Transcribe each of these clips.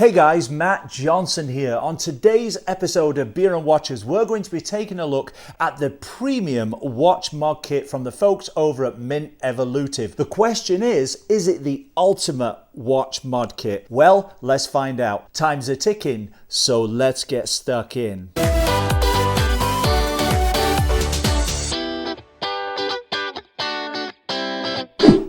Hey guys, Matt Johnson here. On today's episode of Beer and Watches, we're going to be taking a look at the premium watch mod kit from the folks over at Mint Evolutive. The question is it the ultimate watch mod kit? Well, let's find out. Time's a ticking, so let's get stuck in.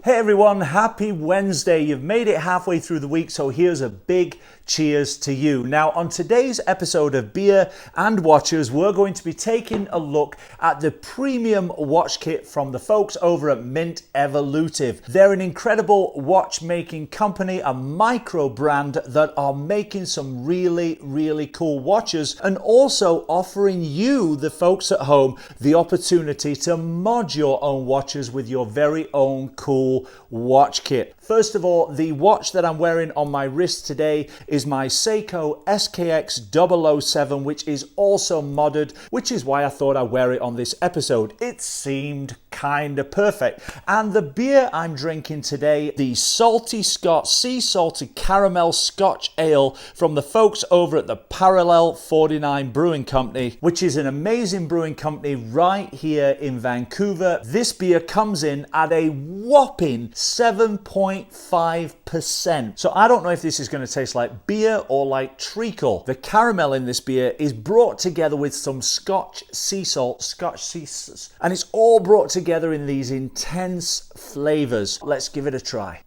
Hey everyone, happy Wednesday. You've made it halfway through the week, so here's a big cheers to you. Now, on today's episode of Beer and Watches, we're going to be taking a look at the premium watch kit from the folks over at Mint Evolutive. They're an incredible watchmaking company, a micro brand that are making some really cool watches and also offering you, the folks at home, the opportunity to mod your own watches with your very own cool watch kit. First of all, the watch that I'm wearing on my wrist today is my Seiko SKX 007, which is also modded, which is why I thought I'd wear it on this episode. It seemed kind of perfect. And the beer I'm drinking today, the Salty Scott Sea Salted Caramel Scotch Ale from the folks over at the Parallel 49 Brewing Company, which is an amazing brewing company right here in Vancouver. This beer comes in at a whopping 7.5%. So I don't know if this is going to taste like beer or like treacle. The caramel in this beer is brought together with some Scotch sea salt, and it's all brought together in these intense flavors. Let's give it a try.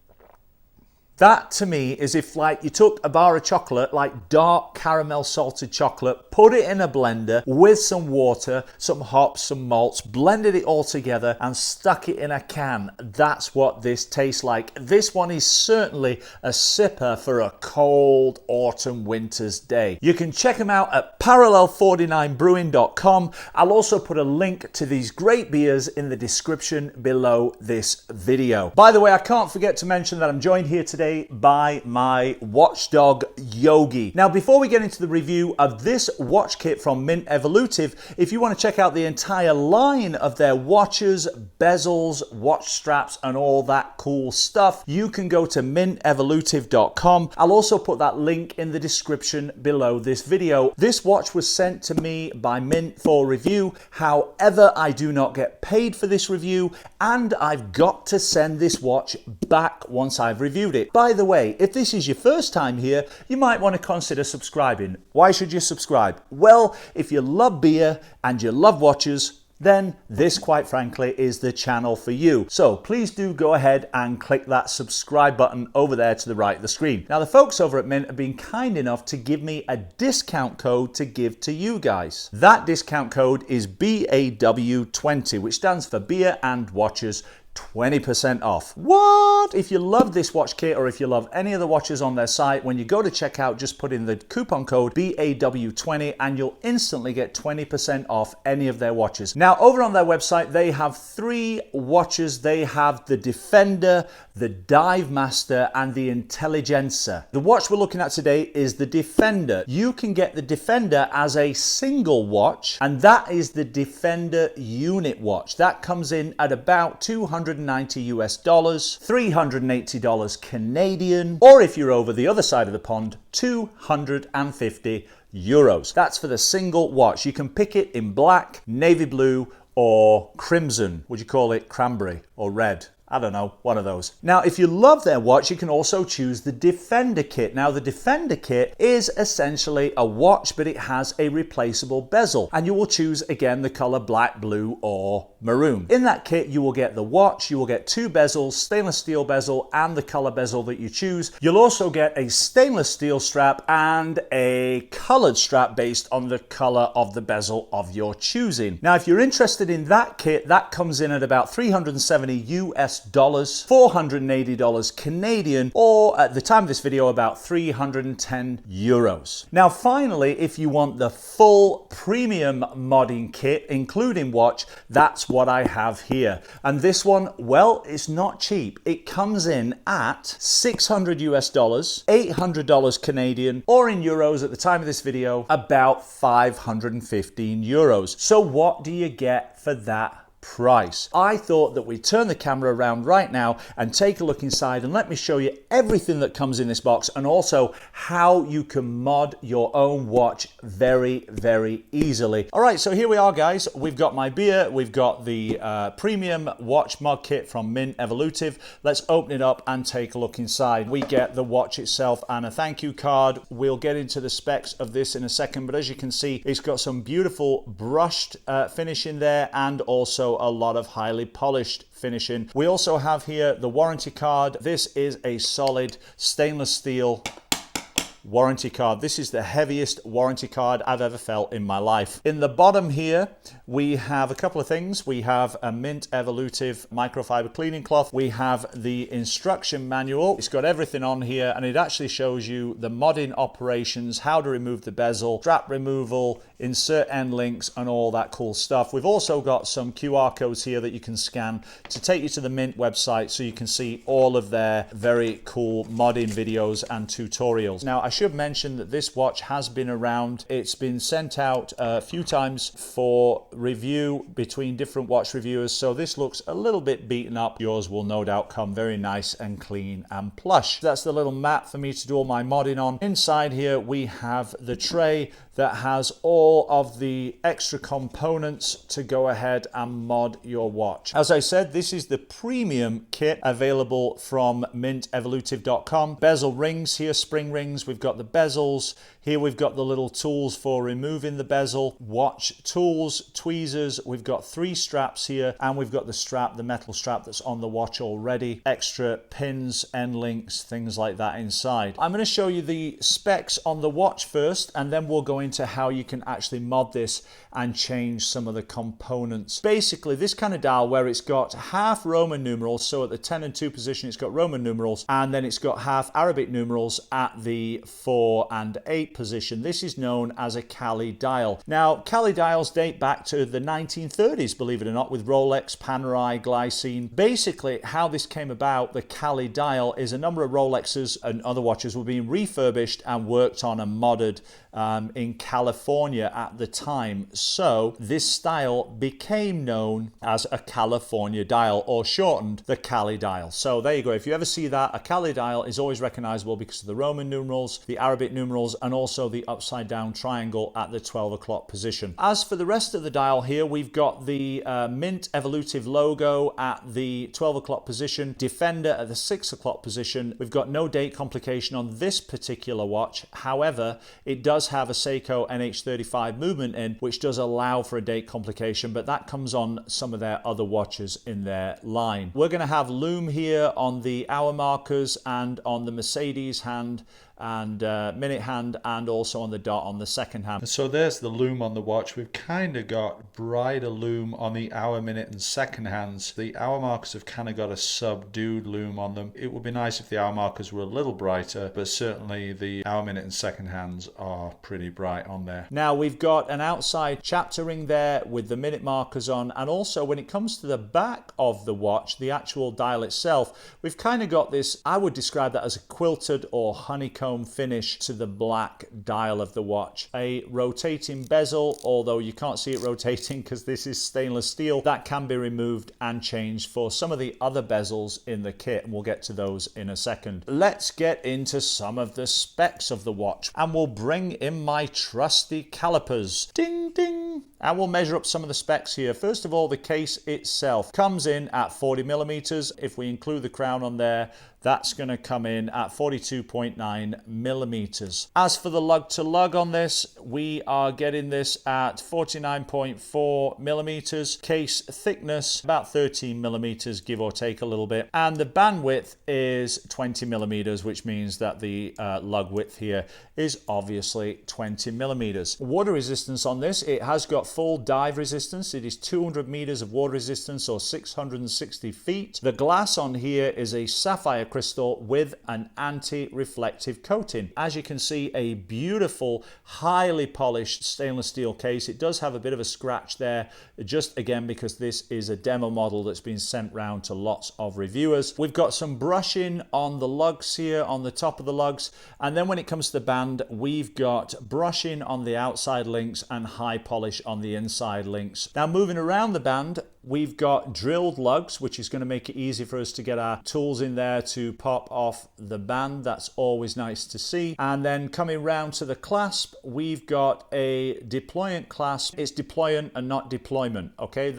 That to me is if like you took a bar of chocolate, like dark caramel salted chocolate, put it in a blender with some water, some hops, some malts, blended it all together and stuck it in a can. That's what this tastes like. This one is certainly a sipper for a cold autumn winter's day. You can check them out at parallel49brewing.com. I'll also put a link to these great beers in the description below this video. By the way, I can't forget to mention that I'm joined here today by my watchdog Yogi. Now, before we get into the review of this watch kit from Mint Evolutive, if you want to check out the entire line of their watches, bezels, watch straps, and all that cool stuff, you can go to mintevolutive.com. I'll also put that link in the description below this video. This watch was sent to me by Mint for review. However, I do not get paid for this review, and I've got to send this watch back once I've reviewed it. By the way, if this is your first time here, you might want to consider subscribing. Why should you subscribe? Well, if you love beer and you love watches, then this, quite frankly, is the channel for you. So please do go ahead and click that subscribe button over there to the right of the screen. Now, the folks over at Mint have been kind enough to give me a discount code to give to you guys. That discount code is BAW20, which stands for Beer and Watches 20% off. What? If you love this watch kit or if you love any of the watches on their site, when you go to checkout, just put in the coupon code BAW20 and you'll instantly get 20% off any of their watches. Now, over on their website, they have 3 watches. They have the Defender, the Dive Master, and the Intelligencer. The watch we're looking at today is the Defender. You can get the Defender as a single watch, and that is the Defender unit watch. That comes in at about $290 US, $380 Canadian, or if you're over the other side of the pond, 250 euros. That's for the single watch. You can pick it in black, navy blue, or crimson. Would you call it cranberry or red? I don't know, one of those. Now, if you love their watch, you can also choose the Defender kit. Now, the Defender kit is essentially a watch, but it has a replaceable bezel. And you will choose, again, the color black, blue, or maroon. In that kit, you will get the watch, you will get 2 bezels, stainless steel bezel, and the color bezel that you choose. You'll also get a stainless steel strap and a colored strap based on the color of the bezel of your choosing. Now, if you're interested in that kit, that comes in at about $370 US, $480 Canadian, or at the time of this video, about 310 euros. Now, finally, if you want the full premium modding kit, including watch, that's what I have here. And this one, well, it's not cheap. It comes in at $600 US, $800 Canadian, or in euros at the time of this video, about 515 euros. So what do you get for that price. I thought that we'd turn the camera around right now and take a look inside and let me show you everything that comes in this box and also how you can mod your own watch very, very easily. All right, so here we are, guys. We've got my beer, we've got the premium watch mod kit from Mint Evolutive. Let's open it up and take a look inside. We get the watch itself and a thank you card. We'll get into the specs of this in a second, but as you can see, it's got some beautiful brushed finish in there and also a lot of highly polished finishing. We also have here the warranty card. This is a solid stainless steel warranty card. This is the heaviest warranty card I've ever felt in my life. In the bottom here, we have a couple of things. We have a Mint Evolutive microfiber cleaning cloth. We have the instruction manual. It's got everything on here and it actually shows you the modding operations, how to remove the bezel, strap removal, insert end links and all that cool stuff. We've also got some QR codes here that you can scan to take you to the Mint website so you can see all of their very cool modding videos and tutorials. Now, I should mention that this watch has been around. It's been sent out a few times for review between different watch reviewers, so this looks a little bit beaten up. Yours will no doubt come very nice and clean and plush. That's the little mat for me to do all my modding on. Inside here we have the tray that has all of the extra components to go ahead and mod your watch. As I said, this is the premium kit available from mintevolutive.com. Bezel rings here, spring rings. We've got the bezels. Here we've got the little tools for removing the bezel. Watch tools, tweezers. We've got 3 straps here and we've got the strap, the metal strap that's on the watch already. Extra pins, end links, things like that inside. I'm going to show you the specs on the watch first and then we'll go into how you can actually mod this and change some of the components. Basically, this kind of dial where it's got half Roman numerals, so at the 10 and 2 position it's got Roman numerals, and then it's got half Arabic numerals at the 4 and 8 position. This is known as a Cali dial. Now, Cali dials date back to the 1930s, believe it or not, with Rolex, Panerai, Glycine. Basically, how this came about, the Cali dial, is a number of Rolexes and other watches were being refurbished and worked on and modded in California at the time. So this style became known as a California dial, or shortened the Cali dial. So there you go. If you ever see that, a Cali dial is always recognizable because of the Roman numerals, the Arabic numerals, and also the upside down triangle at the 12 o'clock position. As for the rest of the dial here, we've got the Mint Evolutive logo at the 12 o'clock position, Defender at the 6 o'clock position. We've got no date complication on this particular watch. However, it does have a Seiko NH35 movement in, which does allow for a date complication, but that comes on some of their other watches in their line. We're going to have lume here on the hour markers and on the Mercedes hand and minute hand, and also on the dot on the second hand. So there's the lume on the watch. We've kind of got brighter lume on the hour, minute and second hands. The hour markers have kind of got a subdued lume on them. It would be nice if the hour markers were a little brighter, but certainly the hour, minute and second hands are pretty bright on there. Now we've got an outside chapter ring there with the minute markers on, and also when it comes to the back of the watch, the actual dial itself, we've kind of got this, I would describe that as a quilted or honeycomb finish to the black dial of the watch. A rotating bezel, although you can't see it rotating because this is stainless steel, that can be removed and changed for some of the other bezels in the kit, and we'll get to those in a second. Let's get into some of the specs of the watch, and we'll bring in my trusty calipers. Ding ding! And we'll measure up some of the specs here. First of all, the case itself comes in at 40 millimeters. If we include the crown on there, that's going to come in at 42.9 millimeters. As for the lug to lug on this, we are getting this at 49.4 millimeters. Case thickness, about 13 millimeters, give or take a little bit. And the bandwidth is 20 millimeters, which means that the lug width here is obviously 20 millimeters. Water resistance on this, it has got full dive resistance. It is 200 meters of water resistance, or 660 feet. The glass on here is a sapphire crystal with an anti-reflective coating. As you can see, a beautiful, highly polished stainless steel case. It does have a bit of a scratch there, just again because this is a demo model that's been sent round to lots of reviewers. We've got some brushing on the lugs here, on the top of the lugs, and then when it comes to the band, we've got brushing on the outside links and high polish on the inside links. Now moving around the band, We've got drilled lugs, which is going to make it easy for us to get our tools in there to pop off the band. That's always nice to see. And then coming round to the clasp, we've got a deployant clasp. It's deployant and not deployment, okay?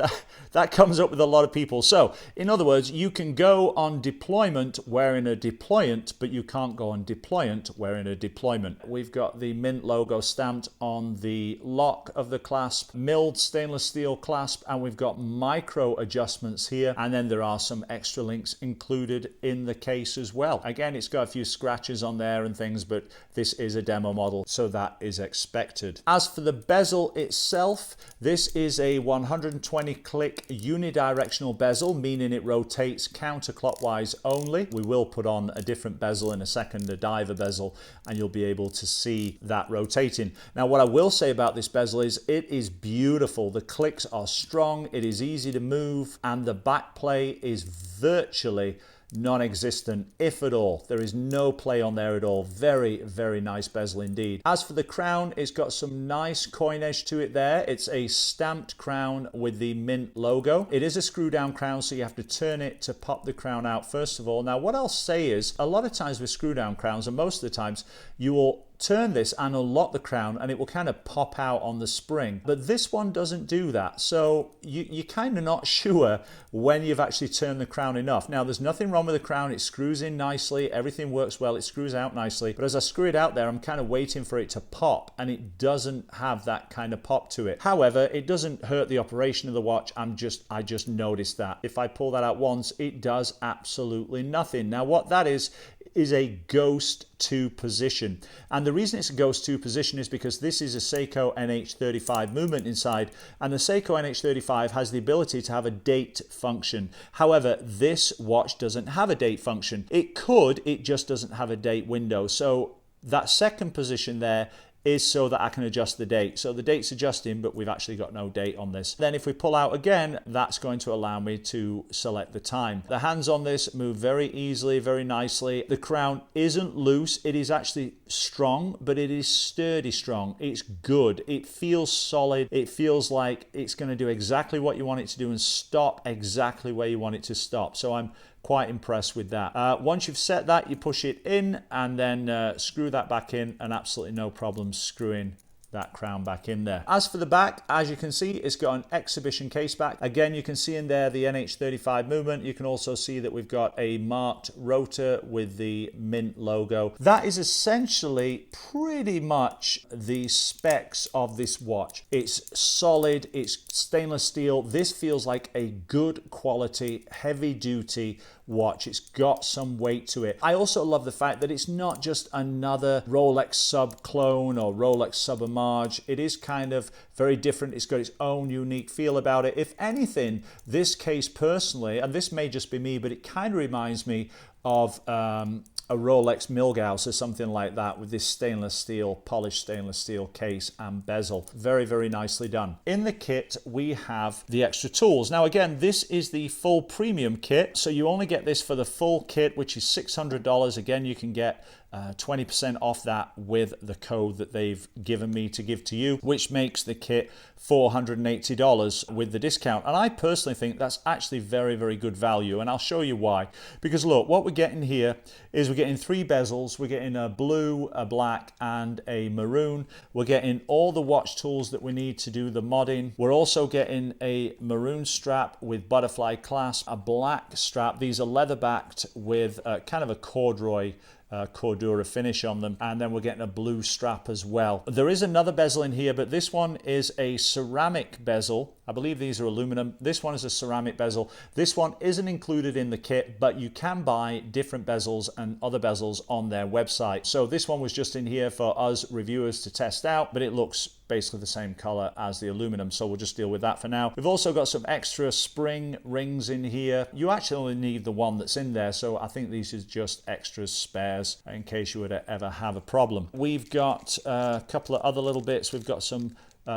That comes up with a lot of people. So, in other words, you can go on deployment wearing a deployant, but you can't go on deployant wearing a deployment. We've got the Mint logo stamped on the lock of the clasp, milled stainless steel clasp, and we've got micro adjustments here, and then there are some extra links included in the case as well. Again, it's got a few scratches on there and things, but this is a demo model, so that is expected. As for the bezel itself, this is a 120 click unidirectional bezel, meaning it rotates counterclockwise only. We will put on a different bezel in a second, a diver bezel, and you'll be able to see that rotating. Now, what I will say about this bezel is it is beautiful. The clicks are strong, it is easy to move, and the back play is virtually non-existent, if at all. There is no play on there at all. Very, very nice bezel indeed. As for the crown, it's got some nice coinage to it there. It's a stamped crown with the Mint logo. It is a screw down crown, so you have to turn it to pop the crown out first of all. Now, what I'll say is, a lot of times with screw down crowns, and most of the times, you will turn this and unlock the crown and it will kind of pop out on the spring, but this one doesn't do that, so you're kind of not sure when you've actually turned the crown enough. Now, there's nothing wrong with the crown. It screws in nicely, everything works well, it screws out nicely, but as I screw it out there, I'm kind of waiting for it to pop, and it doesn't have that kind of pop to it. However, it doesn't hurt the operation of the watch. I just noticed that if I pull that out once, it does absolutely nothing. Now, what that is a ghost 2 position, and the reason it's a ghost 2 position is because this is a Seiko NH35 movement inside, and the Seiko NH35 has the ability to have a date function. However, this watch doesn't have a date function. It could, it just doesn't have a date window. So that second position there is so that I can adjust the date. So the date's adjusting, but we've actually got no date on this. Then if we pull out again, that's going to allow me to select the time. The hands on this move very easily, very nicely. The crown isn't loose. It is actually strong, but it is sturdy strong. It's good. It feels solid. It feels like it's going to do exactly what you want it to do and stop exactly where you want it to stop. So I'm quite impressed with that. Once you've set that, you push it in and then screw that back in, and absolutely no problem screwing that crown back in there. As for the back, as you can see, it's got an exhibition case back. Again, you can see in there the NH35 movement. You can also see that we've got a marked rotor with the Mint logo. That is essentially pretty much the specs of this watch. It's solid, it's stainless steel. This feels like a good quality, heavy duty watch. It's got some weight to it. I also love the fact that it's not just another Rolex sub clone or Rolex sub homage. It is kind of very different. It's got its own unique feel about it. If anything, this case personally, and this may just be me, but it kind of reminds me of a Rolex Milgauss or something like that, with this stainless steel, polished stainless steel case and bezel. Very, very nicely done. In the kit, we have the extra tools. Now, again, this is the full premium kit, so you only get this for the full kit, which is $600. Again, you can get 20% off that with the code that they've given me to give to you, which makes the kit $480 with the discount. And I personally think that's actually very, very good value, and I'll show you why. Because look, what we're getting here is we're getting 3 bezels. We're getting a blue, a black, and a maroon. We're getting all the watch tools that we need to do the modding. We're also getting a maroon strap with butterfly clasp, a black strap. These are leather backed with kind of a corduroy Cordura finish on them, and then we're getting a blue strap as well. There is another bezel in here, but this one is a ceramic bezel. I believe these are aluminum. This one is a ceramic bezel. This one isn't included in the kit, but you can buy different bezels and other bezels on their website. So this one was just in here for us reviewers to test out, but it looks basically the same color as the aluminum, so we'll just deal with that for now. We've also got some extra spring rings in here. You actually only need the one that's in there, so I think these is just extras, spares, in case you would ever have a problem. We've got a couple of other little bits. We've got some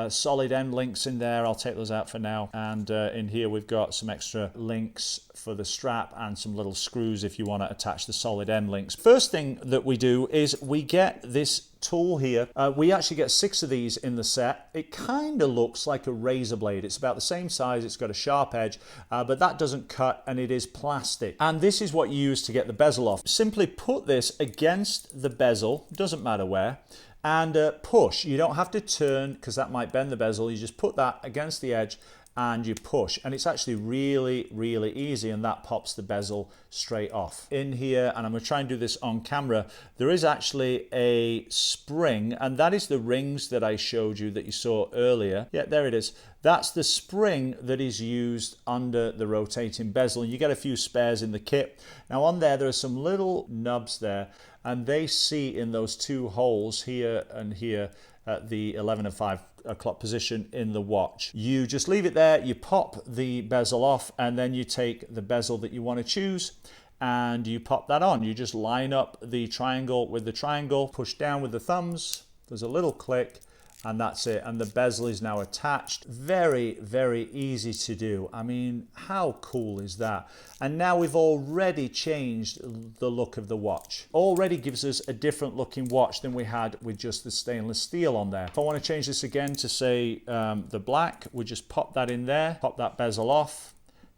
solid end links in there. I'll take those out for now. And in here we've got some extra links for the strap and some little screws if you want to attach the solid end links. First thing that we do is we get this tool here. We actually get 6 of these in the set. It kind of looks like a razor blade. It's about the same size. It's got a sharp edge, but that doesn't cut, and it is plastic. And this is what you use to get the bezel off. Simply put this against the bezel, doesn't matter where, and push. You don't have to turn because that might bend the bezel. You just put that against the edge and you push, and it's actually really, really easy, and that pops the bezel straight off. In here, and I'm going to try and do this on camera, there is actually a spring, and that is the rings that I showed you that you saw earlier. Yeah, there it is. That's the spring that is used under the rotating bezel. You get a few spares in the kit. Now on there are some little nubs there, and they see in those 2 holes here and here at the 11 and 5 o'clock position in the watch. You just leave it there, you pop the bezel off, and then you take the bezel that you want to choose and you pop that on. You just line up the triangle with the triangle, push down with the thumbs, there's a little click, and that's it, and the bezel is now attached. Very, very easy to do. I mean, how cool is that? And now we've already changed the look of the watch. Already gives us a different looking watch than we had with just the stainless steel on there. If I want to change this again to say the black, we just pop that in there, pop that bezel off,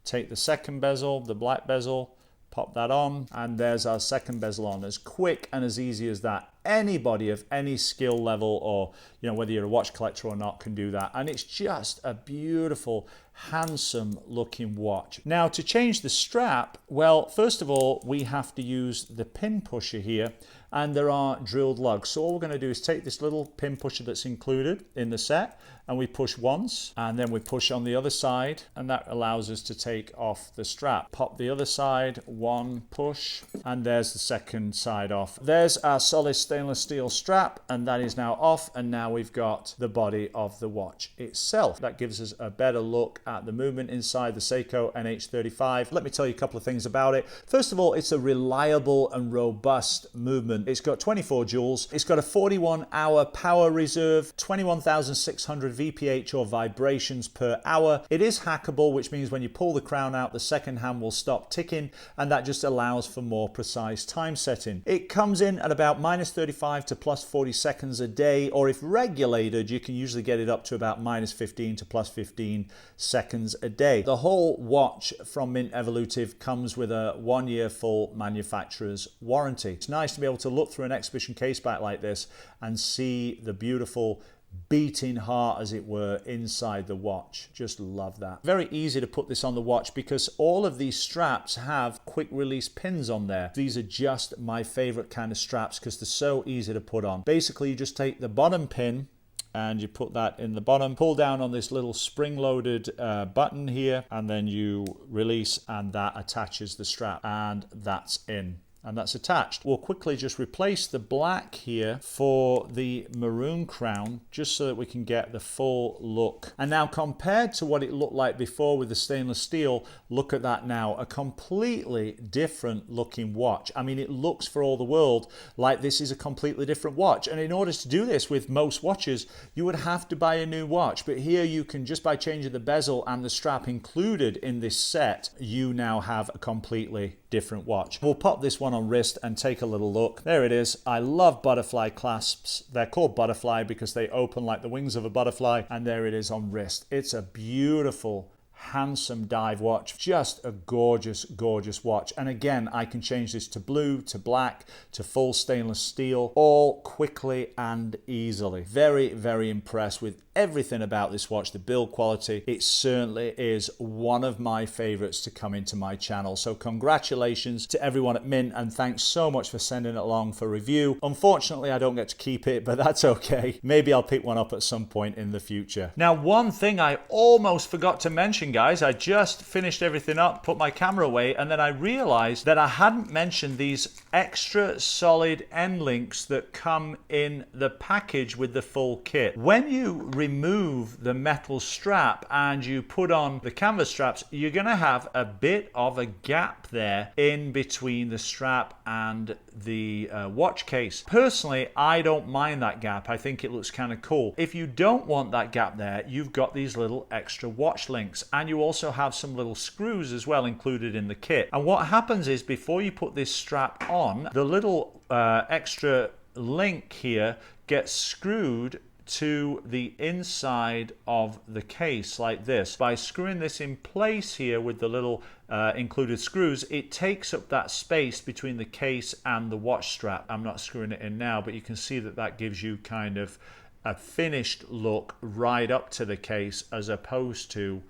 take the second bezel, the black bezel, pop that on, and there's our second bezel on. As quick and as easy as that. Anybody of any skill level, or whether you're a watch collector or not, can do that, and it's just a beautiful, handsome looking watch. Now to change the strap, well, first of all we have to use the pin pusher here, and there are drilled lugs. So all we're going to do is take this little pin pusher that's included in the set, and we push once, and then we push on the other side, and that allows us to take off the strap. Pop the other side, one push, and there's the second side off. There's our solid stainless steel strap, and that is now off, and now we've got the body of the watch itself. That gives us a better look at the movement inside the Seiko NH35. Let me tell you a couple of things about it. First of all, it's a reliable and robust movement. It's got 24 joules. It's got a 41-hour power reserve, 21,600 VPH or vibrations per hour. It is hackable, which means when you pull the crown out, the second hand will stop ticking, and that just allows for more precise time setting. It comes in at about -35 to +40 seconds a day, or if regulated, you can usually get it up to about -15 to +15 seconds a day. The whole watch from Mint Evolutive comes with a 1-year full manufacturer's warranty. It's nice to be able to look through an exhibition case back like this and see the beautiful beating heart, as it were, inside the watch. Just love that. Very easy to put this on the watch because all of these straps have quick release pins on there. These are just my favorite kind of straps because they're so easy to put on. Basically, you just take the bottom pin and you put that in the bottom, pull down on this little spring-loaded button here, and then you release, and that attaches the strap, and that's in. And that's attached. We'll quickly just replace the black here for the maroon crown, just so that we can get the full look. And now, compared to what it looked like before with the stainless steel, look at that now. A completely different looking watch. I mean, it looks for all the world like this is a completely different watch. And in order to do this with most watches, you would have to buy a new watch. But here you can, just by changing the bezel and the strap included in this set, you now have a completely different watch. We'll pop this one on wrist and take a little look. There it is. I love butterfly clasps. They're called butterfly because they open like the wings of a butterfly, and there it is on wrist. It's a beautiful, handsome dive watch. Just a gorgeous, gorgeous watch. And again, I can change this to blue, to black, to full stainless steel, all quickly and easily. Very, very impressed with everything about this watch. The build quality, it certainly is one of my favorites to come into my channel. So congratulations to everyone at Mint, and thanks so much for sending it along for review. Unfortunately, I don't get to keep it, but that's okay. Maybe I'll pick one up at some point in the future. Now, one thing I almost forgot to mention, guys, I just finished everything up, put my camera away, and then I realized that I hadn't mentioned these extra solid end links that come in the package with the full kit. When you remove the metal strap and you put on the canvas straps, you're going to have a bit of a gap there in between the strap and the watch case. Personally, I don't mind that gap. I think it looks kind of cool. If you don't want that gap there, you've got these little extra watch links, and you also have some little screws as well included in the kit. And what happens is, before you put this strap on, the little extra link here gets screwed to the inside of the case like this. By screwing this in place here with the little included screws, it takes up that space between the case and the watch strap. I'm not screwing it in now, but you can see that that gives you kind of a finished look right up to the case, as opposed to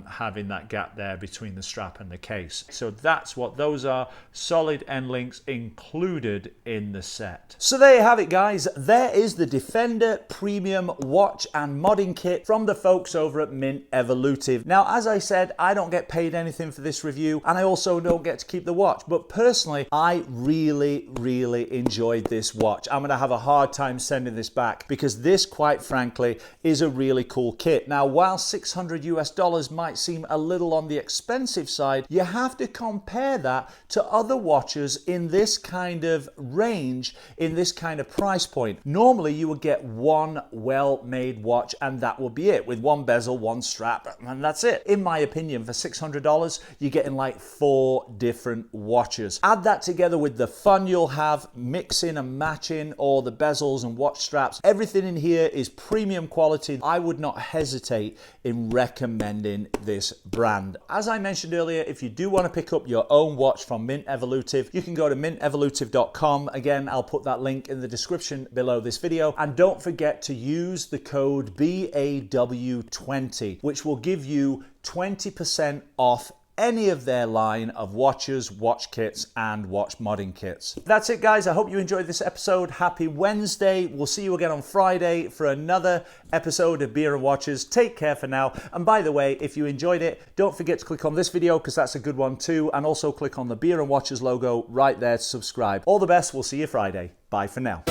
having that gap there between the strap and the case. So that's what those are, solid end links included in the set. So there you have it, guys. There is the Defender Premium Watch and Modding Kit from the folks over at Mint Evolutive. Now, as I said, I don't get paid anything for this review, and I also don't get to keep the watch, but personally, I really enjoyed this watch. I'm gonna have a hard time sending this back, because this, quite frankly, is a really cool kit. Now, while $600 might seem a little on the expensive side, you have to compare that to other watches in this kind of range, in this kind of price point. Normally, you would get one well-made watch and that would be it, with one bezel, one strap, and that's it. In my opinion, for $600, you're getting like 4 different watches. Add that together with the fun you'll have mixing and matching all the bezels and watch straps. Everything in here is premium quality. I would not hesitate in recommending this brand. As I mentioned earlier, if you do want to pick up your own watch from Mint Evolutive, you can go to mintevolutive.com. Again, I'll put that link in the description below this video. And don't forget to use the code BAW20, which will give you 20% off any of their line of watches, watch kits, and watch modding kits. That's it, guys. I hope you enjoyed this episode. Happy Wednesday. We'll see you again on Friday for another episode of Beer and Watches. Take care for now. And by the way, if you enjoyed it, don't forget to click on this video, because that's a good one too. And also click on the Beer and Watches logo right there to subscribe. All the best. We'll see you Friday. Bye for now.